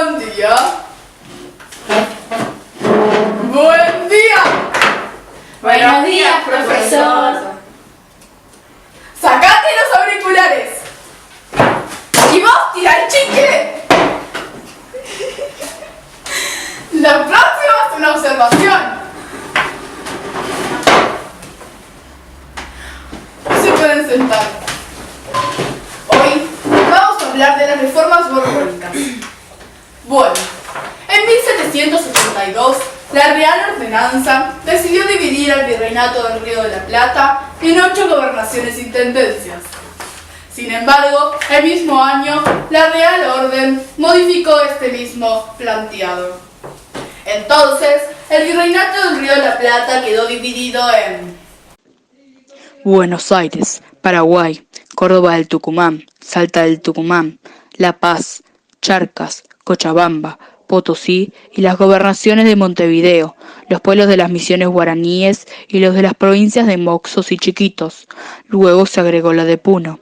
Buen día. Buen día. Buenos días, profesor. Sacate los auriculares. Y vos tira el chicle. La próxima es una observación. Se pueden sentar. Hoy vamos a hablar de las reformas borbónicas. Bueno, en 1782 la Real Ordenanza decidió dividir al Virreinato del Río de la Plata en 8 gobernaciones y intendencias. Sin embargo, el mismo año, la Real Orden modificó este mismo planteado. Entonces, el Virreinato del Río de la Plata quedó dividido en Buenos Aires, Paraguay, Córdoba del Tucumán, Salta del Tucumán, La Paz, Charcas, Cochabamba, Potosí y las gobernaciones de Montevideo, los pueblos de las misiones guaraníes y los de las provincias de Moxos y Chiquitos. Luego se agregó la de Puno.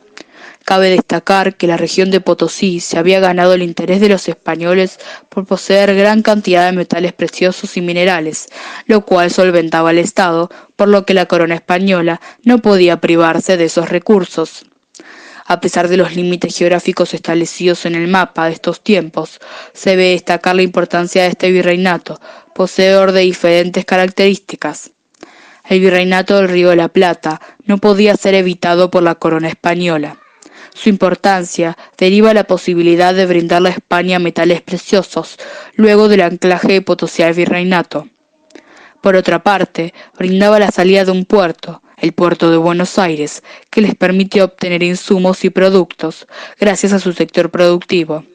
Cabe destacar que la región de Potosí se había ganado el interés de los españoles por poseer gran cantidad de metales preciosos y minerales, lo cual solventaba al Estado, por lo que la corona española no podía privarse de esos recursos. A pesar de los límites geográficos establecidos en el mapa de estos tiempos, se debe destacar la importancia de este virreinato, poseedor de diferentes características. El virreinato del Río de la Plata no podía ser evitado por la corona española. Su importancia deriva de la posibilidad de brindarle a España metales preciosos, luego del anclaje de Potosí al virreinato. Por otra parte, brindaba la salida de un puerto, el puerto de Buenos Aires, que les permitió obtener insumos y productos, gracias a su sector productivo,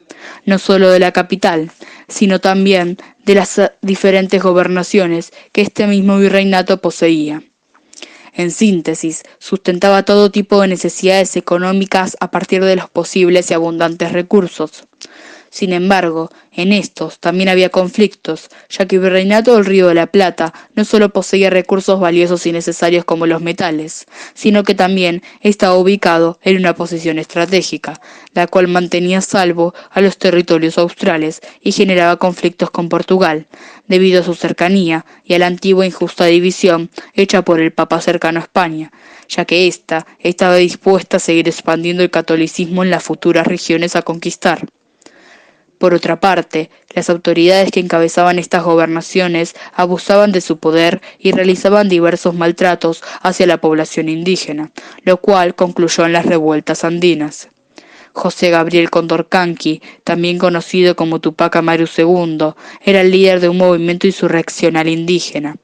no solo de la capital, sino también de las diferentes gobernaciones que este mismo virreinato poseía. En síntesis, sustentaba todo tipo de necesidades económicas a partir de los posibles y abundantes recursos. Sin embargo, en estos también había conflictos, ya que el Virreinato del Río de la Plata no solo poseía recursos valiosos y necesarios como los metales, sino que también estaba ubicado en una posición estratégica, la cual mantenía a salvo a los territorios australes y generaba conflictos con Portugal, debido a su cercanía y a la antigua injusta división hecha por el Papa cercano a España, ya que ésta estaba dispuesta a seguir expandiendo el catolicismo en las futuras regiones a conquistar. Por otra parte, las autoridades que encabezaban estas gobernaciones abusaban de su poder y realizaban diversos maltratos hacia la población indígena, lo cual concluyó en las revueltas andinas. José Gabriel Condorcanqui, también conocido como Tupac Amaru II, era el líder de un movimiento insurreccional indígena.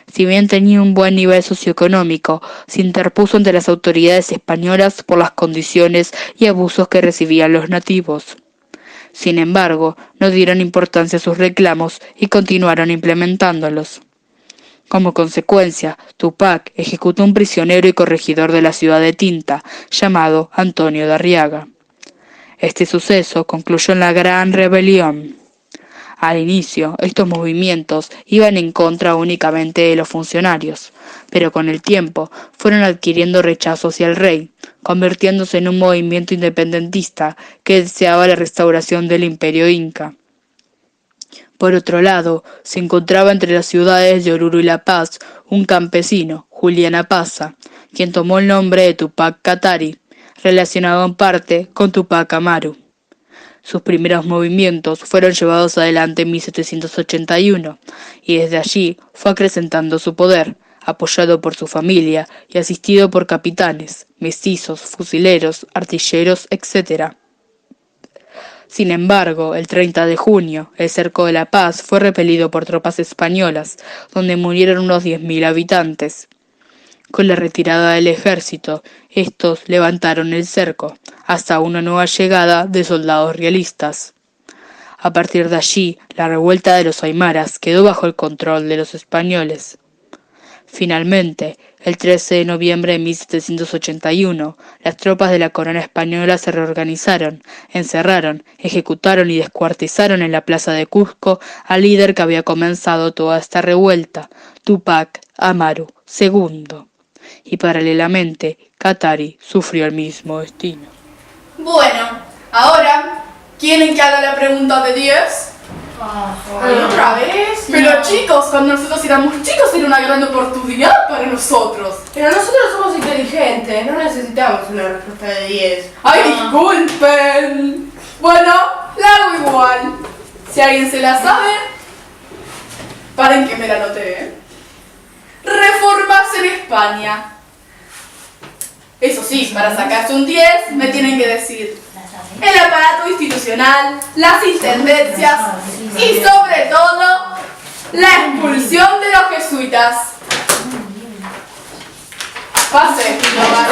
Si bien tenía un buen nivel socioeconómico, se interpuso ante las autoridades españolas por las condiciones y abusos que recibían los nativos. Sin embargo, no dieron importancia a sus reclamos y continuaron implementándolos. Como consecuencia, Tupac ejecutó un prisionero y corregidor de la ciudad de Tinta, llamado Antonio de Arriaga. Este suceso concluyó en la Gran Rebelión. Al inicio, estos movimientos iban en contra únicamente de los funcionarios, pero con el tiempo fueron adquiriendo rechazo hacia el rey, convirtiéndose en un movimiento independentista que deseaba la restauración del imperio inca. Por otro lado, se encontraba entre las ciudades de Oruro y La Paz un campesino, Julián Apaza, quien tomó el nombre de Tupac Katari, relacionado en parte con Tupac Amaru. Sus primeros movimientos fueron llevados adelante en 1781 y desde allí fue acrecentando su poder, apoyado por su familia y asistido por capitanes, mestizos, fusileros, artilleros, etc. Sin embargo, el 30 de junio, el cerco de La Paz fue repelido por tropas españolas, donde murieron unos 10.000 habitantes. Con la retirada del ejército, estos levantaron el cerco, hasta una nueva llegada de soldados realistas. A partir de allí, la revuelta de los aymaras quedó bajo el control de los españoles. Finalmente, el 13 de noviembre de 1781, las tropas de la corona española se reorganizaron, encerraron, ejecutaron y descuartizaron en la plaza de Cusco al líder que había comenzado toda esta revuelta, Tupac Amaru II. Y paralelamente, Katari sufrió el mismo destino. Bueno, ahora, ¿quieren que haga la pregunta de 10? Ay, ¿otra vez? Pero No. chicos, cuando nosotros éramos chicos era una gran oportunidad para nosotros. Pero nosotros somos inteligentes, no necesitamos una respuesta de 10. ¡Ay, disculpen! Bueno, la hago igual. Si alguien se la sabe, paren que me la anoté, ¿eh? Reformas en España. Eso sí, para sacarse un 10 me tienen que decir el aparato institucional, las intendencias y sobre todo la expulsión de los jesuitas. Pase.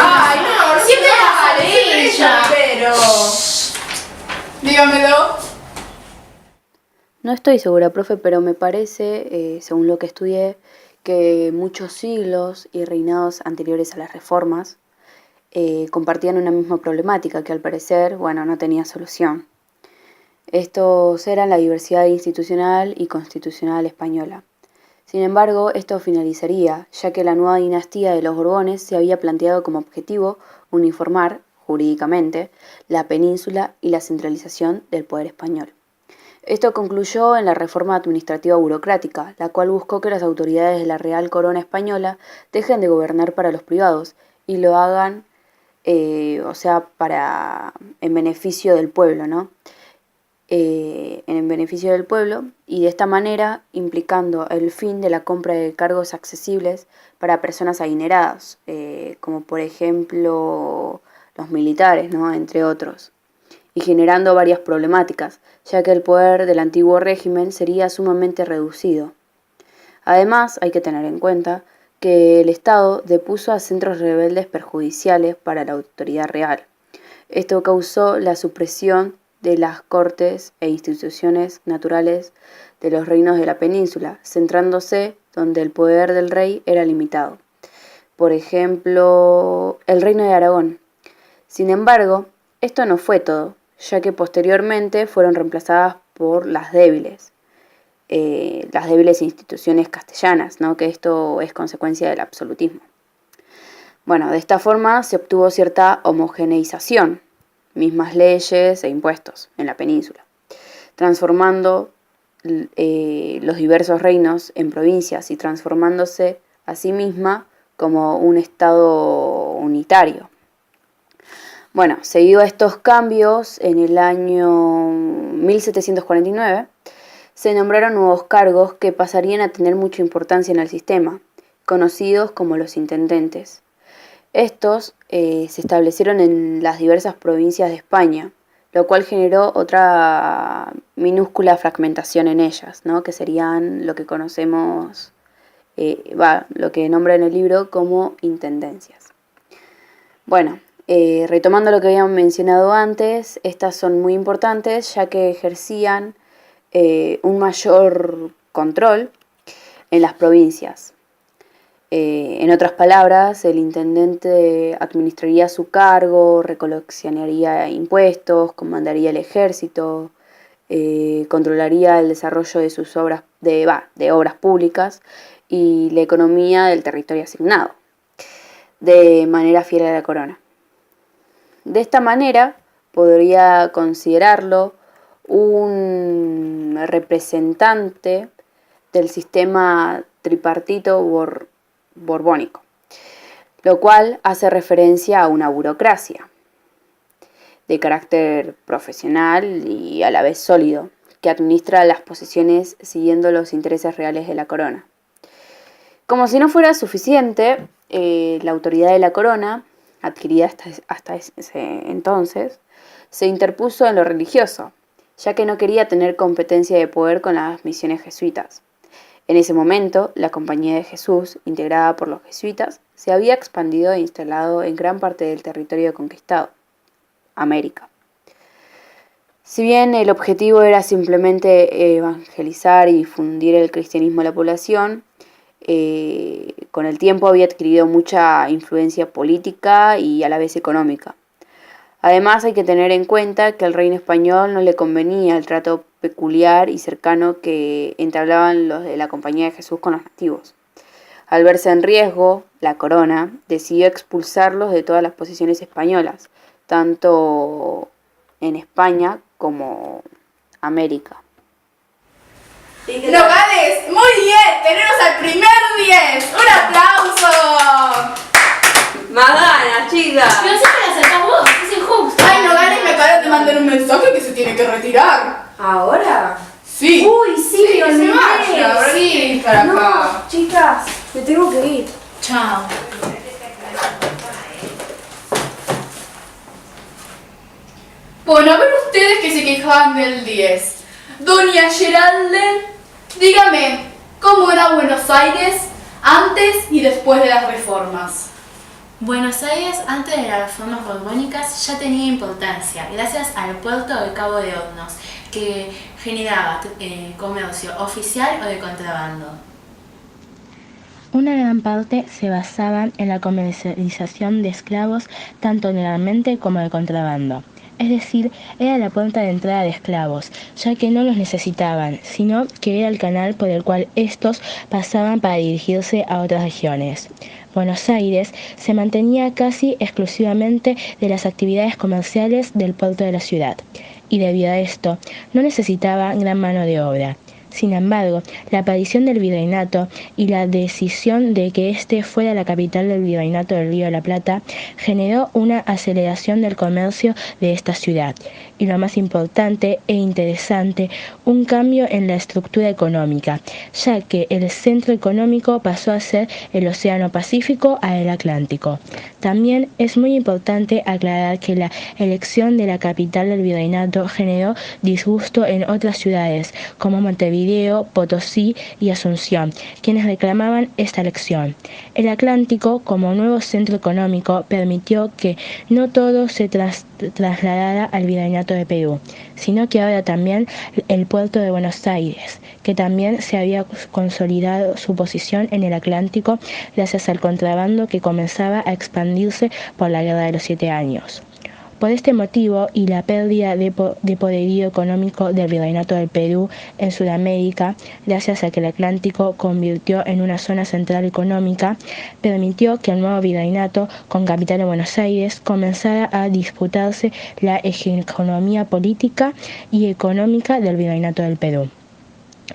Ay, no, siempre la amarilla. Pero... Dígamelo. No estoy segura, profe, pero me parece, según lo que estudié, que muchos siglos y reinados anteriores a las reformas compartían una misma problemática que al parecer, bueno, no tenía solución. Estos eran la diversidad institucional y constitucional española. Sin embargo, esto finalizaría, ya que la nueva dinastía de los Borbones se había planteado como objetivo uniformar, jurídicamente, la península y la centralización del poder español. Esto concluyó en la reforma administrativa burocrática, la cual buscó que las autoridades de la Real Corona Española dejen de gobernar para los privados y lo hagan, en beneficio del pueblo, ¿no? En beneficio del pueblo, y de esta manera implicando el fin de la compra de cargos accesibles para personas adineradas, como por ejemplo los militares, ¿no? Entre otros, y generando varias problemáticas, ya que el poder del antiguo régimen sería sumamente reducido. Además, hay que tener en cuenta que el Estado depuso a centros rebeldes perjudiciales para la autoridad real. Esto causó la supresión de las cortes e instituciones naturales de los reinos de la península, centrándose donde el poder del rey era limitado. Por ejemplo, el reino de Aragón. Sin embargo, esto no fue todo, ya que posteriormente fueron reemplazadas por las débiles instituciones castellanas, ¿no? Que esto es consecuencia del absolutismo. Bueno, de esta forma se obtuvo cierta homogeneización, mismas leyes e impuestos en la península, transformando los diversos reinos en provincias y transformándose a sí misma como un estado unitario. Bueno, seguido a estos cambios, en el año 1749 se nombraron nuevos cargos que pasarían a tener mucha importancia en el sistema, conocidos como los intendentes. Estos se establecieron en las diversas provincias de España, lo cual generó otra minúscula fragmentación en ellas, ¿no? Que serían lo que conocemos, lo que nombra en el libro como intendencias. Bueno, retomando lo que habíamos mencionado antes, estas son muy importantes ya que ejercían un mayor control en las provincias. En otras palabras, el intendente administraría su cargo, recoleccionaría impuestos, comandaría el ejército, controlaría el desarrollo de sus obras, de obras públicas y la economía del territorio asignado, de manera fiel a la corona. De esta manera podría considerarlo un representante del sistema tripartito borbónico, lo cual hace referencia a una burocracia de carácter profesional y a la vez sólido, que administra las posesiones siguiendo los intereses reales de la corona. Como si no fuera suficiente, la autoridad de la corona, adquirida hasta ese entonces, se interpuso en lo religioso, ya que no quería tener competencia de poder con las misiones jesuitas. En ese momento, la Compañía de Jesús, integrada por los jesuitas, se había expandido e instalado en gran parte del territorio conquistado, América. Si bien el objetivo era simplemente evangelizar y difundir el cristianismo a la población, con el tiempo había adquirido mucha influencia política y a la vez económica. Además, hay que tener en cuenta que al reino español no le convenía el trato peculiar y cercano que entablaban los de la Compañía de Jesús con los nativos. Al verse en riesgo, la corona decidió expulsarlos de todas las posesiones españolas, tanto en España como América. Nogales, muy bien, tenemos al primer 10. ¡Un aplauso! Más ganas, chicas. Pero siempre la acertás vos, es injusto. Ay, Nogales me acaban de mandar un mensaje que se tiene que retirar. ¿Ahora? Sí. Uy, sí, que me se olvidé. vaya, ahora Sí. quiere estar acá. No, chicas, me tengo que ir. Chao. Bueno, a ver ustedes que se quejaban del 10. Doña Geralde, dígame, ¿cómo era Buenos Aires antes y después de las reformas? Buenos Aires, antes de las reformas borbónicas, ya tenía importancia, gracias al puerto del Cabo de Hornos, que generaba comercio oficial o de contrabando. Una gran parte se basaba en la comercialización de esclavos tanto legalmente como de contrabando. Es decir, era la puerta de entrada de esclavos, ya que no los necesitaban, sino que era el canal por el cual estos pasaban para dirigirse a otras regiones. Buenos Aires se mantenía casi exclusivamente de las actividades comerciales del puerto de la ciudad, y debido a esto no necesitaba gran mano de obra. Sin embargo, la aparición del virreinato y la decisión de que éste fuera la capital del virreinato del Río de la Plata generó una aceleración del comercio de esta ciudad y, lo más importante e interesante, un cambio en la estructura económica, ya que el centro económico pasó a ser el Océano Pacífico a el Atlántico. También es muy importante aclarar que la elección de la capital del virreinato generó disgusto en otras ciudades como Montevideo, Potosí y Asunción, quienes reclamaban esta elección. El Atlántico, como nuevo centro económico, permitió que no todo se trasladara al virreinato de Perú, sino que ahora también el puerto de Buenos Aires, que también se había consolidado su posición en el Atlántico gracias al contrabando que comenzaba a expandirse por la Guerra de los 7 Años. Por este motivo y la pérdida de poderío económico del Virreinato del Perú en Sudamérica, gracias a que el Atlántico convirtió en una zona central económica, permitió que el nuevo virreinato, con capital en Buenos Aires, comenzara a disputarse la hegemonía política y económica del Virreinato del Perú.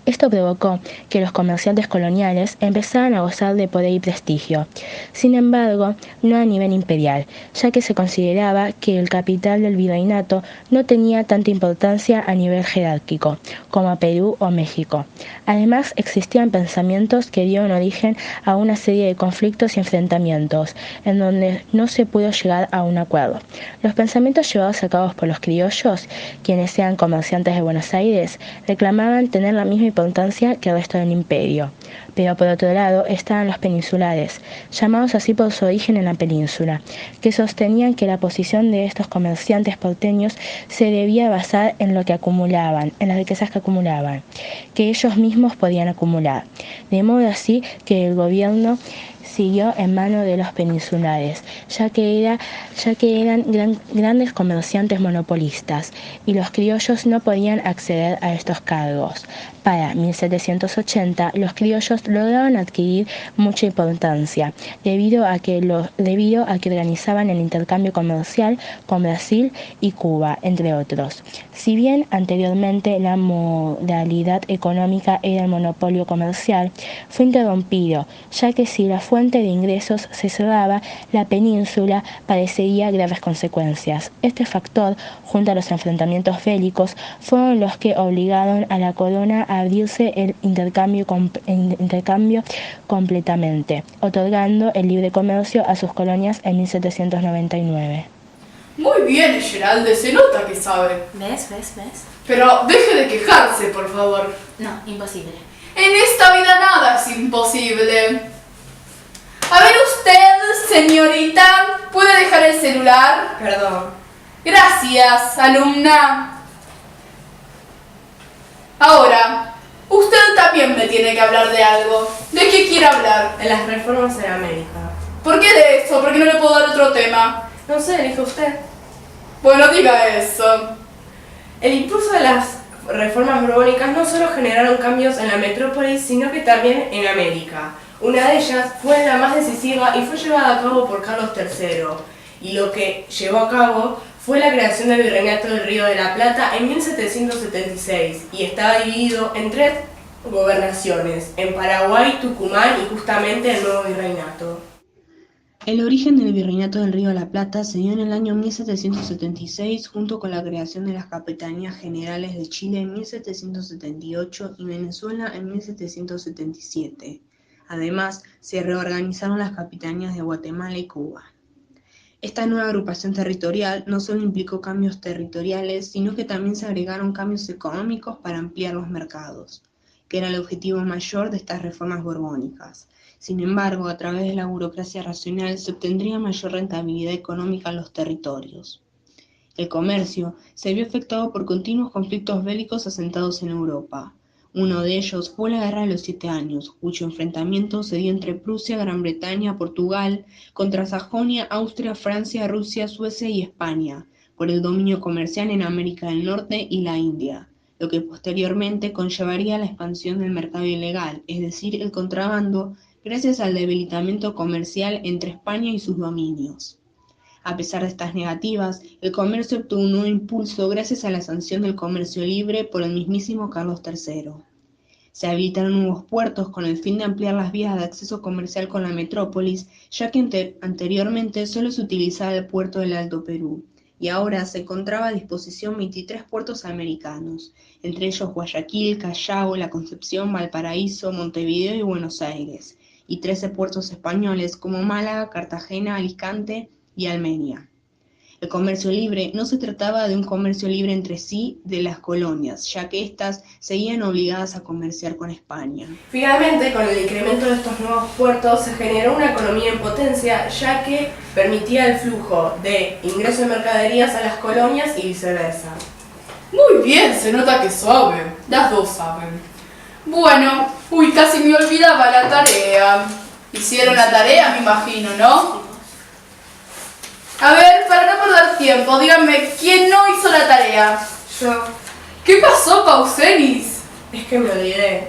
Esto provocó que los comerciantes coloniales empezaran a gozar de poder y prestigio. Sin embargo, no a nivel imperial, ya que se consideraba que el capital del virreinato no tenía tanta importancia a nivel jerárquico como Perú o México. Además, existían pensamientos que dieron origen a una serie de conflictos y enfrentamientos, en donde no se pudo llegar a un acuerdo. Los pensamientos llevados a cabo por los criollos, quienes eran comerciantes de Buenos Aires, reclamaban tener la misma importancia que el resto del imperio. Pero por otro lado estaban los peninsulares, llamados así por su origen en la península, que sostenían que la posición de estos comerciantes porteños se debía basar en lo que acumulaban, en las riquezas que acumulaban, que ellos mismos podían acumular. De modo así que el gobierno siguió en manos de los peninsulares, ya que eran grandes comerciantes monopolistas y los criollos no podían acceder a estos cargos. Para 1780, los criollos lograron adquirir mucha importancia debido a que organizaban el intercambio comercial con Brasil y Cuba, entre otros. Si bien anteriormente la modalidad económica era el monopolio comercial, fue interrumpido, ya que si la fuente de ingresos se cerraba, la península padecería graves consecuencias. Este factor, junto a los enfrentamientos bélicos, fueron los que obligaron a la corona a abrirse el intercambio completamente, otorgando el libre comercio a sus colonias en 1799. Muy bien, Geralde, se nota que sabe. ¿Ves? Pero deje de quejarse, por favor. No, imposible. En esta vida nada es imposible. A ver usted, señorita, ¿puede dejar el celular? Perdón. Gracias, alumna. Ahora, usted también me tiene que hablar de algo. ¿De qué quiere hablar? En las reformas en América. ¿Por qué de eso? ¿Por qué no le puedo dar otro tema? No sé, elige usted. Bueno, diga eso. El impulso de las reformas borbónicas no solo generaron cambios en la metrópolis, sino que también en América. Una de ellas fue la más decisiva y fue llevada a cabo por Carlos III. Y lo que llevó a cabo fue la creación del Virreinato del Río de la Plata en 1776 y estaba dividido en tres gobernaciones, en Paraguay, Tucumán y justamente el nuevo virreinato. El origen del Virreinato del Río de la Plata se dio en el año 1776 junto con la creación de las Capitanías Generales de Chile en 1778 y Venezuela en 1777. Además, se reorganizaron las Capitanías de Guatemala y Cuba. Esta nueva agrupación territorial no solo implicó cambios territoriales, sino que también se agregaron cambios económicos para ampliar los mercados, que era el objetivo mayor de estas reformas borbónicas. Sin embargo, a través de la burocracia racional se obtendría mayor rentabilidad económica en los territorios. El comercio se vio afectado por continuos conflictos bélicos asentados en Europa. Uno de ellos fue la Guerra de los 7 Años, cuyo enfrentamiento se dio entre Prusia, Gran Bretaña, Portugal, contra Sajonia, Austria, Francia, Rusia, Suecia y España, por el dominio comercial en América del Norte y la India, lo que posteriormente conllevaría la expansión del mercado ilegal, es decir, el contrabando, gracias al debilitamiento comercial entre España y sus dominios. A pesar de estas negativas, el comercio obtuvo un nuevo impulso gracias a la sanción del comercio libre por el mismísimo Carlos III. Se habilitaron nuevos puertos con el fin de ampliar las vías de acceso comercial con la metrópolis, ya que anteriormente solo se utilizaba el puerto del Alto Perú, y ahora se encontraba a disposición 23 puertos americanos, entre ellos Guayaquil, Callao, La Concepción, Valparaíso, Montevideo y Buenos Aires, y 13 puertos españoles como Málaga, Cartagena, Alicante y Almería. El comercio libre no se trataba de un comercio libre entre sí de las colonias, ya que éstas seguían obligadas a comerciar con España. Finalmente, con el incremento de estos nuevos puertos se generó una economía en potencia, ya que permitía el flujo de ingreso de mercaderías a las colonias y viceversa. Muy bien, se nota que saben. Las dos saben. Bueno, casi me olvidaba la tarea. Hicieron la tarea, me imagino, ¿no? A ver, para no perder tiempo, díganme, ¿quién no hizo la tarea? Yo. ¿Qué pasó, Pausenis? Es que me olvidé.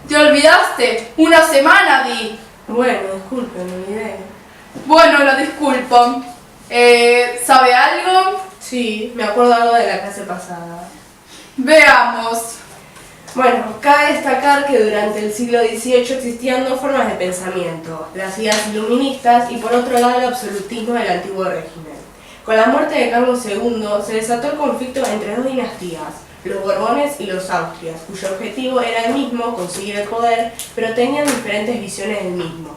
¿Te olvidaste? Una semana, di. Bueno, disculpe, me olvidé. Bueno, lo disculpo. ¿Sabe algo? Sí, me acuerdo algo de la clase pasada. Veamos. Bueno, cabe destacar que durante el siglo XVIII existían dos formas de pensamiento, las ideas iluministas y por otro lado el absolutismo del antiguo régimen. Con la muerte de Carlos II se desató el conflicto entre dos dinastías, los Borbones y los Austrias, cuyo objetivo era el mismo, conseguir el poder, pero tenían diferentes visiones del mismo.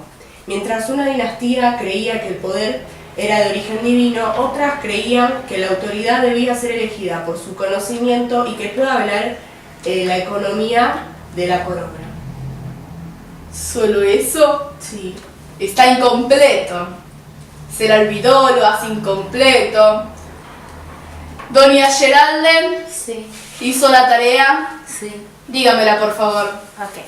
Mientras una dinastía creía que el poder era de origen divino, otras creían que la autoridad debía ser elegida por su conocimiento y que pueda hablar la economía de la corona. ¿Solo eso? Sí. Está incompleto. Se le olvidó, lo hace incompleto. Doña Geralden, Sí, ¿hizo la tarea? sí. Dígamela, por favor. Ok.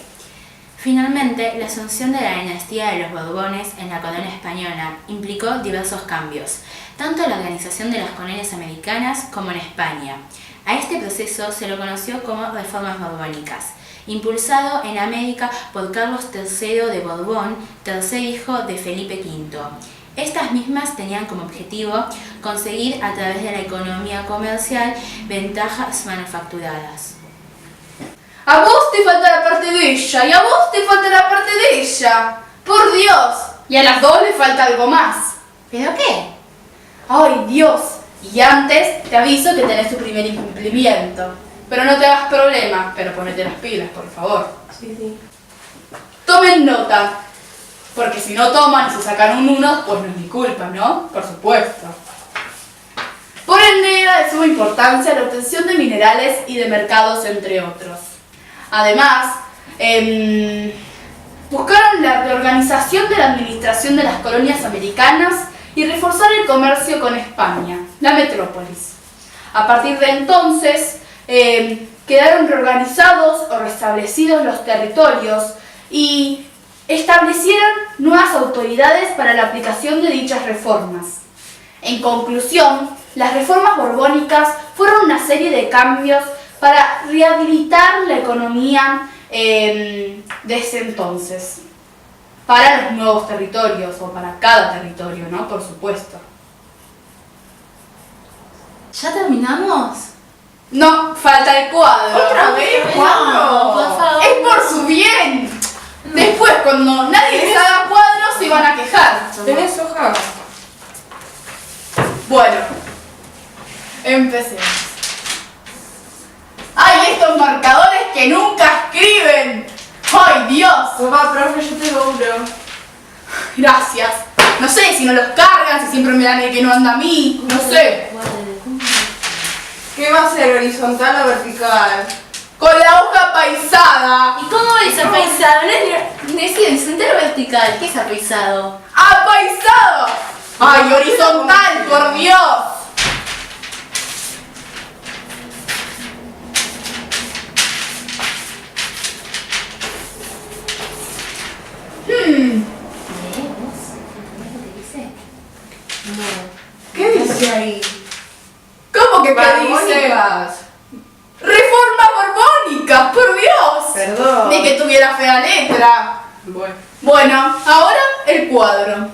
Finalmente, la asunción de la dinastía de los Borbones en la colonia española implicó diversos cambios, tanto en la organización de las colonias americanas como en España. A este proceso se lo conoció como reformas borbónicas, impulsado en América por Carlos III de Borbón, tercer hijo de Felipe V. Estas mismas tenían como objetivo conseguir a través de la economía comercial ventajas manufacturadas. A vos te falta la parte de ella, y a vos te falta la parte de ella. Por Dios. Y a las dos le falta algo más. ¿Pero qué? Ay, Dios. Y antes te aviso que tenés tu primer incumplimiento. Pero no te hagas problema, pero ponete las pilas, por favor. Sí. Tomen nota. Porque si no toman y se sacan un 1, pues no es mi culpa, ¿no? Por supuesto. Por ende, era de suma importancia la obtención de minerales y de mercados, entre otros. Además, buscaron la reorganización de la administración de las colonias americanas y reforzar el comercio con España, la metrópolis. A partir de entonces, quedaron reorganizados o restablecidos los territorios y establecieron nuevas autoridades para la aplicación de dichas reformas. En conclusión, las reformas borbónicas fueron una serie de cambios para rehabilitar la economía de ese entonces, para los nuevos territorios o para cada territorio, ¿no? Por supuesto. ¿Ya terminamos? No, falta el cuadro. ¿Otra vez? No, por favor. Es por su bien. Después, cuando nadie les haga cuadros, se van a quejar. ¿Tenés hojas? Bueno, empecemos. ¡Ay, estos marcadores que nunca escriben! ¡Ay, Dios! Papá, profe, yo tengo uno. Gracias. No sé si no los cargan, si siempre me dan el que no anda a mí. No sé. ¿Qué va a ser, horizontal o vertical? Con la hoja paisada. ¿Y cómo es apaisado? No es horizontal o vertical. ¿Qué es apaisado? ¡Apaisado! ¡Ay, horizontal, por Dios! ¿Qué dice ahí? ¿Cómo que qué dice? Barbónicas. ¡Reformas borbónicas, por Dios! Perdón. Ni que tuviera fea letra. Bueno. Bueno, ahora el cuadro.